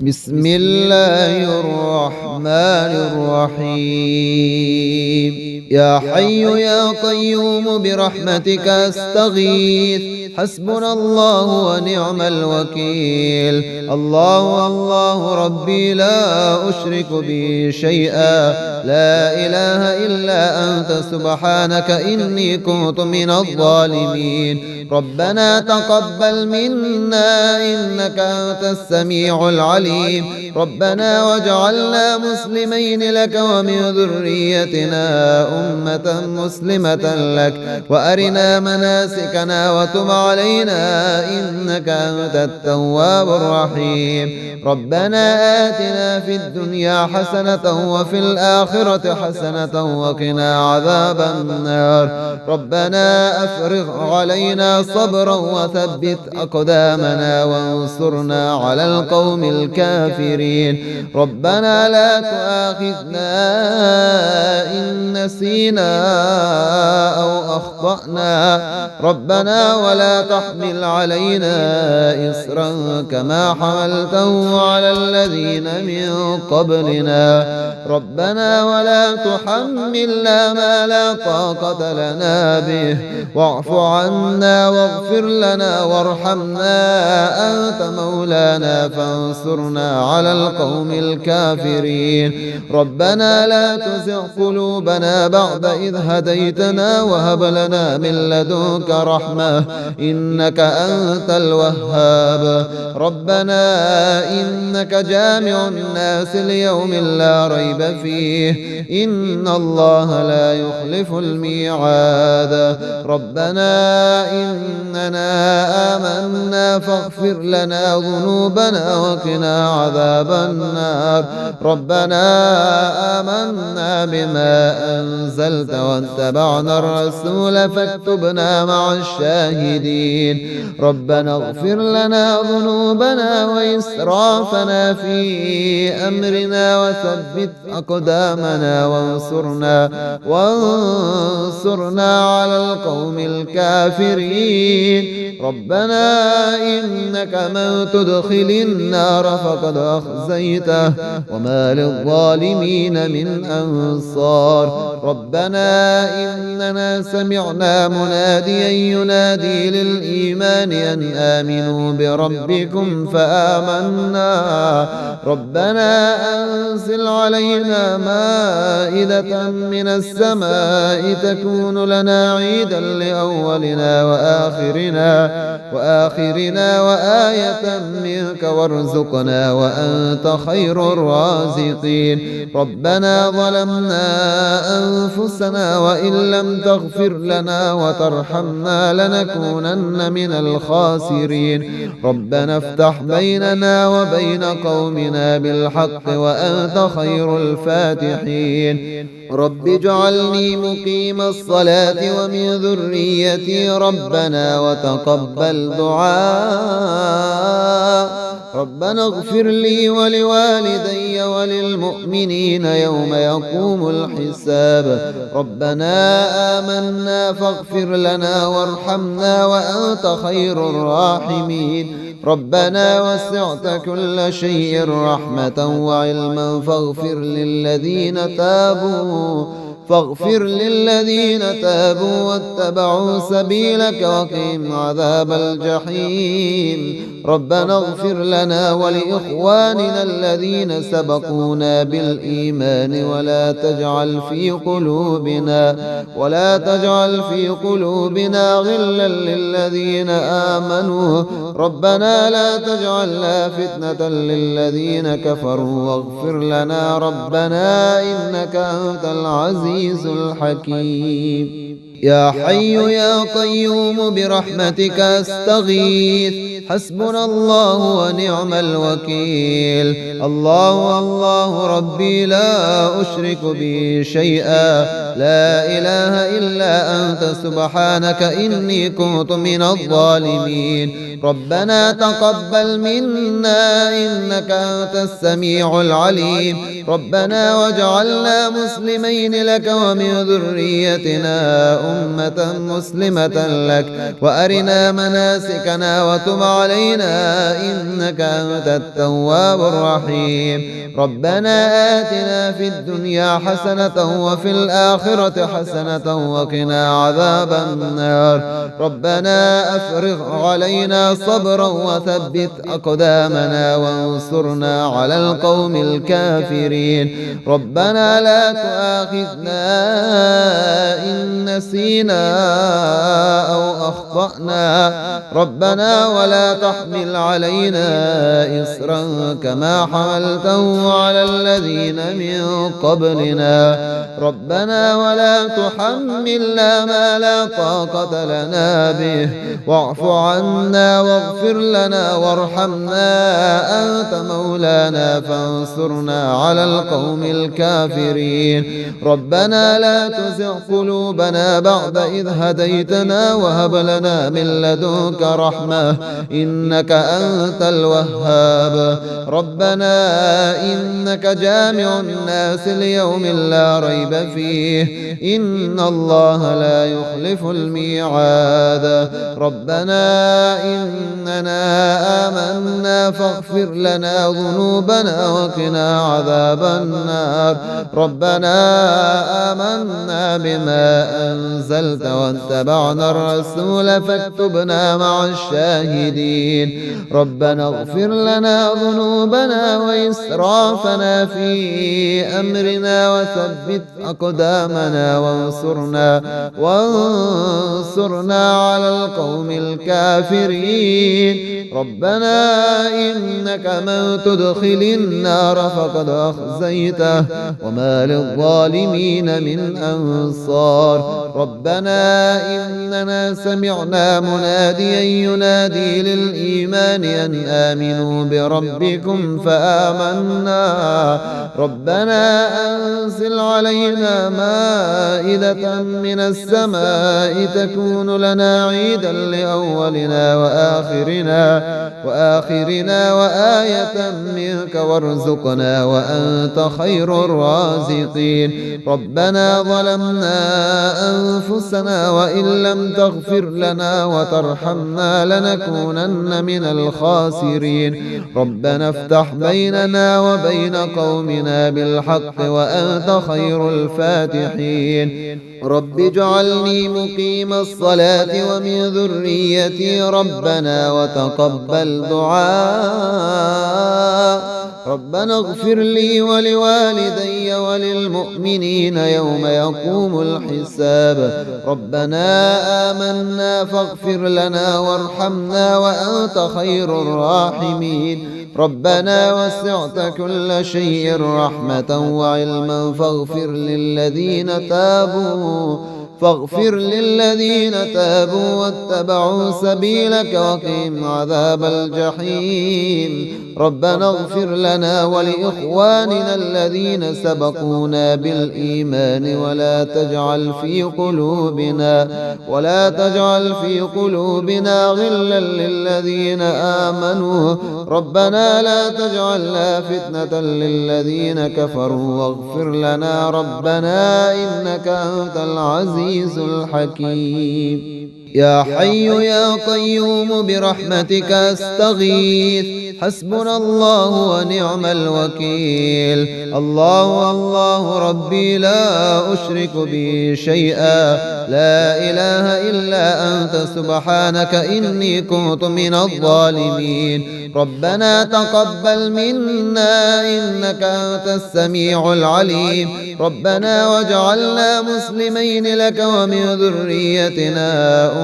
بسم الله الرحمن الرحيم. يا حي يا قيوم برحمتك استغيث، حسبنا الله ونعم الوكيل. الله الله ربي لا أشرك به شيئا، لا إله إلا أنت سبحانك إني كنت من الظالمين. ربنا تقبل منا إنك أنت السميع العليم. ربنا واجعلنا مسلمين لك ومن ذريتنا أمة مسلمة لك، وأرنا مناسكنا وتب علينا إنك أنت التواب الرحيم. ربنا آتنا في الدنيا حسنة وفي الآخرة حسنة وقنا عذاب النار. ربنا أفرغ علينا صبرا وثبت أقدامنا وانصرنا على القوم الكافرين. ربنا لا تؤاخذنا إن نسينا أو أخطأنا. ربنا ولا تحمل علينا إصرا كما حملته على الذين من قبلنا. ربنا ولا تحملنا ما لا طاقة لنا به، واعف عنا واغفر لنا وارحمنا، أنت مولانا فانصرنا على القوم الكافرين. ربنا لا تزغ قلوبنا بعد إذ هديتنا وهب لنا من لدنك رحمة إنك أنت الوهاب. ربنا إنك جامع الناس ليوم لا ريب فيه، إن الله لا يخلف الميعاد. ربنا إننا آمنا فاغفر لنا ذنوبنا وقنا عذاب النار. ربنا آمنا بما أنزلت واتبعنا الرسول فاكتبنا مع الشاهدين. ربنا اغفر لنا ذنوبنا وإسرافنا في أمرنا وثبت أقدامنا وانصرنا على القوم الكافرين. ربنا إنك من تدخل النار فقد أخزيته وما للظالمين من أنصار. ربنا إننا سمعنا مناديا ينادي للإيمان أن آمنوا بربكم فآمنا. ربنا أنزل علينا مائدة من السماء تكون لنا عيدا لأولنا وآخرنا وآية منك وارزقنا وأنت خير الرازقين. ربنا ظلمنا أنفسنا وإن لم تغفر لنا وترحمنا لنكونن من الخاسرين. ربنا افتح بيننا وبين قومنا بالحق وأنت خير الفاتحين. رب اجعلني مقيم الصلاة ومن ذريتي ربنا وتقبل دعاء. ربنا اغفر لي ولوالدي وللمؤمنين يوم يقوم الحساب. ربنا آمنا فاغفر لنا وارحمنا وأنت خير الراحمين. ربنا وسعت كل شيء رحمة وعلما فاغفر للذين تابوا واتبعوا سبيلك وقهم عذاب الجحيم. ربنا اغفر لنا ولإخواننا الذين سبقونا بالإيمان ولا تجعل في قلوبنا غلا للذين آمنوا. ربنا لا تجعلنا فتنة للذين كفروا واغفر لنا ربنا إنك أنت العزيز الحكيم. يا حي يا قيوم برحمتك استغيث، حسبنا الله ونعم الوكيل. الله الله ربي لا أشرك به شيئا، لا إله إلا أنت سبحانك إني كنت من الظالمين. ربنا تقبل منا إنك أنت السميع العليم. ربنا واجعلنا مسلمين لك ومن ذريتنا أمة مسلمة لك، وأرنا مناسكنا وتب علينا إنك أنت التواب الرحيم. ربنا آتنا في الدنيا حسنة وفي الآخرة حسنة وقنا عذاب النار. ربنا أفرغ علينا صبرا وثبت أقدامنا وانصرنا على القوم الكافرين. ربنا لا تؤاخذنا إن نسينا أو أخطأنا. ربنا ولا تحمل علينا إصرا كما حملته على الذين من قبلنا. ربنا ولا تحملنا ما لا طاقة لنا به واعف عنا واغفر لنا وارحمنا أنت مولانا فانصرنا على القوم الكافرين. ربنا لا تزغ قلوبنا بعد إذ هديتنا وهب لنا من لدنك رحمة إنك أنت الوهاب. ربنا إنك جامع الناس ليوم لا ريب فيه إن الله لا يخلف الميعاد. ربنا إننا آمنا فاغفر لنا ذنوبنا وقنا عذاب النار. ربنا آمنا بما أنزلت واتبعنا الرسول فاكتبنا مع الشاهدين. ربنا اغفر لنا ذنوبنا وإسرافنا في أمرنا وثبت أقدامنا وانصرنا على القوم الكافرين. ربنا إنك من تدخل النار فقد أخزيته وما للظالمين من أنصار. ربنا إننا سمعنا مناديا ينادي للإيمان أن آمنوا بربكم فآمنا. ربنا أنزل علينا مائدة من السماء تكون لنا عيدا لأولنا وآخرنا وآية منك وارزقنا وأنت خير الرازقين. ربنا ظلمنا أنفسنا وإن لم تغفر لنا وترحمنا لنكونن من الخاسرين. ربنا افتح بيننا وبين قومنا بالحق وأنت خير الفاتحين. رب اجعلني مقيم الصلاة ومن ذريتي ربنا وتقبل دعاء. ربنا اغفر لي ولوالدي وللمؤمنين يوم يقوم الحساب. ربنا آمنا فاغفر لنا وارحمنا وأنت خير الراحمين. ربنا وسعت كل شيء رحمة وعلما فاغفر للذين تابوا واتبعوا سبيلك وقهم عذاب الجحيم. ربنا اغفر لنا ولإخواننا الذين سبقونا بالإيمان ولا تجعل في قلوبنا غلا للذين آمنوا. ربنا لا تجعلنا فتنة للذين كفروا واغفر لنا ربنا إنك أنت العزيز الحكيم. يا حي يا قيوم برحمتك أستغيث حسبنا الله ونعم الوكيل. الله الله ربي لا أشرك به شيئا لا إله إلا أنت سبحانك إني كنت من الظالمين. ربنا تقبل منا إنك أنت السميع العليم. ربنا واجعلنا مسلمين لك ومن ذريتنا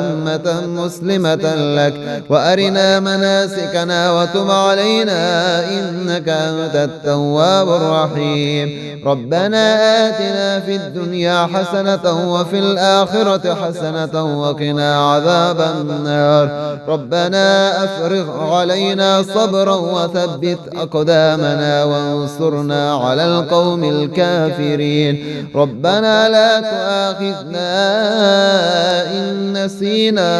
أمة مسلمة لك وأرنا مناسكنا وتب علينا إنك أنت التواب الرحيم. ربنا آتنا في الدنيا حسنة وفي الآخرة حسنة وقنا عذاب النار. ربنا أفرغ علينا صبرا وثبت أقدامنا وانصرنا على القوم الكافرين. ربنا لا تؤاخذنا إن نسينا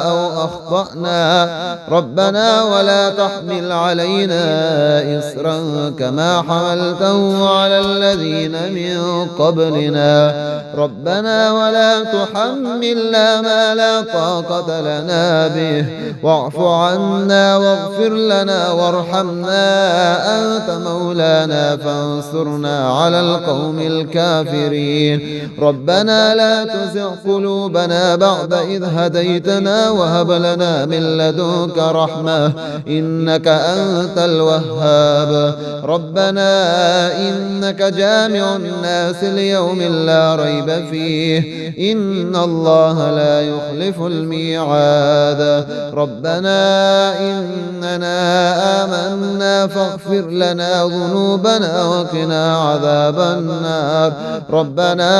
أو أخطأنا. ربنا ولا ولا تحمل علينا إصرا كما حملته على الذين من قبلنا ربنا ولا تحملنا ما لا طاقة لنا به واعف عنا واغفر لنا وارحمنا أنت مولانا فانصرنا على القوم الكافرين ربنا لا تزغ قلوبنا بعد إذ هديتنا وهب لنا من لدنك رحمة إنك أنت الوهاب ربنا إنك جامع الناس ليوم لا ريب فيه إن الله لا يخلف الميعاد ربنا إننا آمنا فاغفر لنا ذنوبنا وقنا عذاب النار ربنا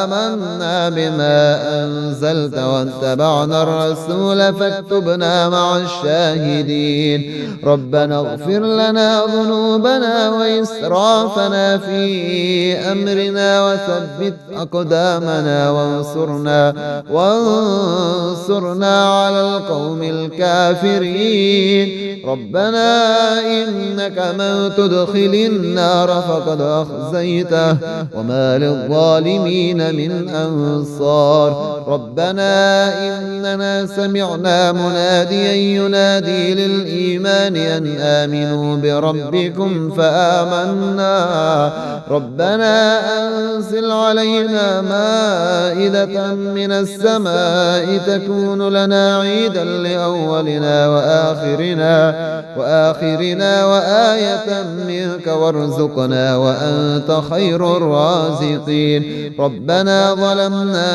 آمنا بما أنزلت واتبعنا الرسول فاكتبنا مع الشاهدين ربنا اغفر لنا ذنوبنا وإسرافنا في أمرنا وثبت أقدامنا وانصرنا على القوم الكافرين ربنا إنك من تدخل النار فقد أخزيته وما للظالمين من أنصار ربنا إننا سمعنا مناديا ينادي للإيمان أن آمنوا بربكم فآمنا ربنا أنزل علينا مائدة من السماء تكون لنا عيدا لأولنا وآخرنا وآية منك وارزقنا وأنت خير الرازقين ربنا ظلمنا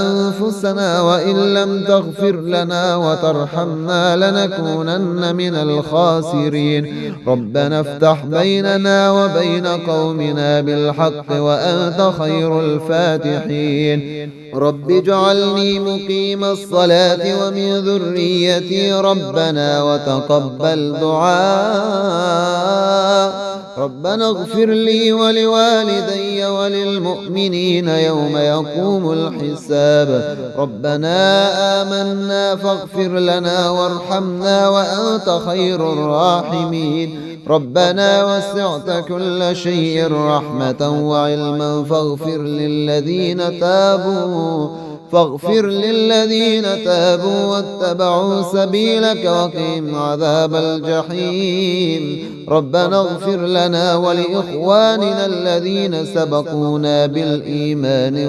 أنفسنا وإن لم تغفر لنا وترحمنا لنكونن من الخاسرين ربنا افتح بيننا وبين قومنا بالحق وأنت خير الفاتحين رب اجعلني مقيم الصلاة ومن ذريتي ربنا وتقبل دعاء ربنا اغفر لي ولوالدي وللمؤمنين يوم يقوم الحساب ربنا آمنا فاغفر لنا وارحمنا وأنت خير الراحمين ربنا وسعت كل شيء رحمة وعلما فاغفر للذين تابوا واتبعوا سبيلك وقهم عذاب الجحيم ربنا اغفر لنا ولإخواننا الذين سبقونا بالإيمان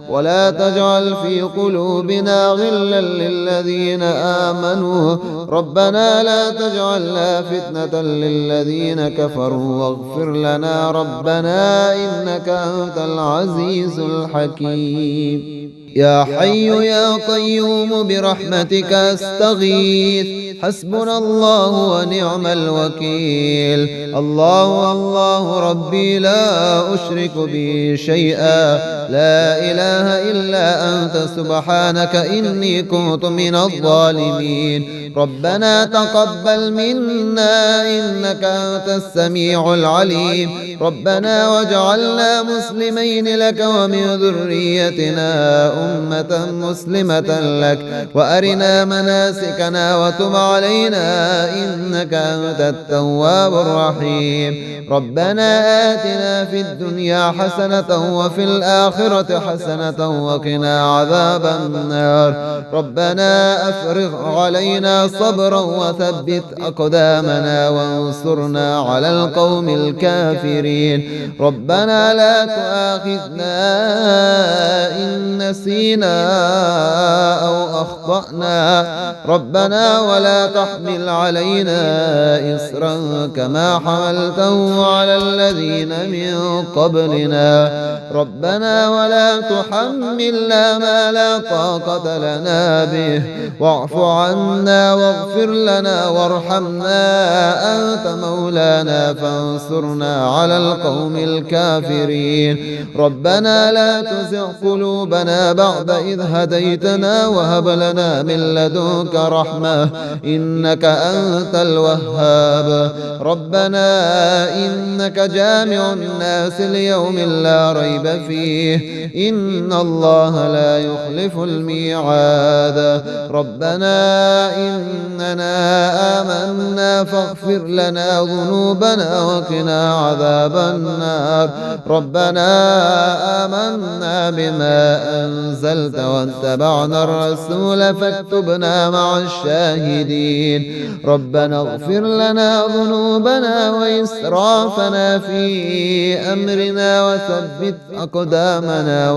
ولا تجعل في قلوبنا غلا للذين آمنوا ربنا لا تجعلنا فتنة للذين كفروا واغفر لنا ربنا إنك أنت العزيز الحكيم يا حي يا قيوم برحمتك استغيث حسبنا الله ونعم الوكيل الله الله ربي لا أشرك به شيئا لا إله إلا أنت سبحانك إني كنت من الظالمين ربنا تقبل منا إنك أنت السميع العليم ربنا واجعلنا مسلمين لك ومن ذريتنا أمة مسلمة لك وأرنا مناسكنا وتب علينا إنك أنت التواب الرحيم ربنا آتنا في الدنيا حسنة وفي الآخرة حسنة وقنا عذاب النار ربنا أفرغ علينا صبرا وثبت أقدامنا وانصرنا على القوم الكافرين ربنا لا تؤاخذنا إن نسينا أو أخطأنا ربنا ولا تحمل علينا إصرا كما حملته على الذين من قبلنا ربنا ولا تحملنا ما لا طاقة لنا به واعف عنا واغفر لنا وارحمنا أنت مولانا فانصرنا على القوم الكافرين ربنا لا تزغ قلوبنا بعد إذ هديتنا وهب لنا من لدنك رحمة إنك أنت الوهاب. ربنا إنك جامع الناس ليوم لا ريب فيه إن الله لا يخلف الميعاد. ربنا إننا آمنا فاغفر لنا ذنوبنا وقنا عذاب النار. ربنا آمنا بما أنزلت واتبعنا الرسول فاكتبنا مع الشاهدين. ربنا اغفر لنا ذنوبنا وإسرافنا في أمرنا وثبت أقدامنا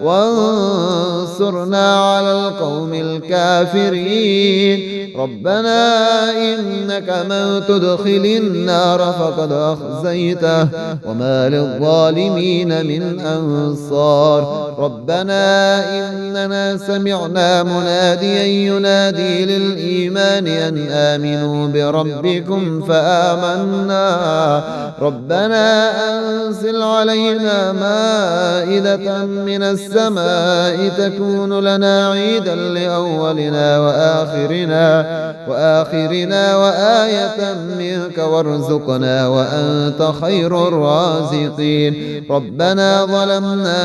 وانصرنا على القوم الكافرين. ربنا إنك من تدخل النار فقد أخزيته وما للظالمين من أنصار. ربنا إننا سمعنا مناديا ينادي للإيمان أن آمنوا بربكم فآمنا. ربنا أنزل علينا مائدة من السماء تكون لنا عيدا لأولنا وآخرنا وآية منك وارزقنا وأنت خير الرازقين. ربنا ظلمنا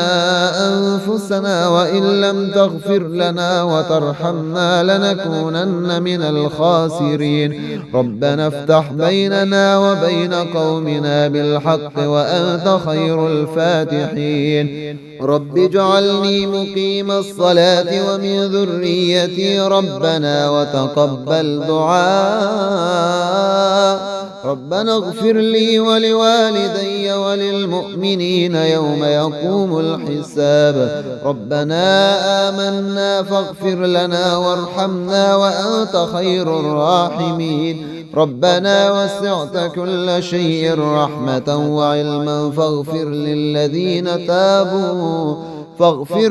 أنفسنا وإن لم تغفر لنا وترحمنا لنكونن من الخاسرين. ربنا افتح بيننا وبين قومنا بالحق وأنت خير الفاتحين. رب اجعلني مقيم الصلاة ومن ذريتي ربنا وتقبل دعاء. ربنا اغفر لي ولوالدي وللمؤمنين يوم يقوم الحساب. ربنا آمنا فاغفر لنا وارحمنا وأنت خير الراحمين. ربنا وسعت كل شيء رحمة وعلما فاغفر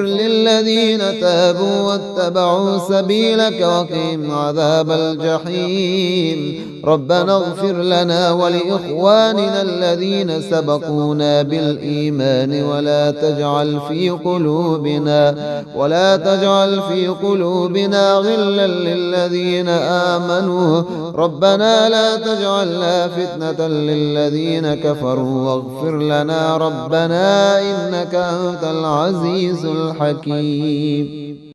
للذين تابوا واتبعوا سبيلك وقهم عذاب الجحيم. ربنا اغفر لنا ولإخواننا الذين سبقونا بالإيمان ولا تجعل في قلوبنا غلا للذين آمنوا. ربنا لا تجعلنا فتنة للذين كفروا واغفر لنا ربنا إنك أنت العزيز الحكيم.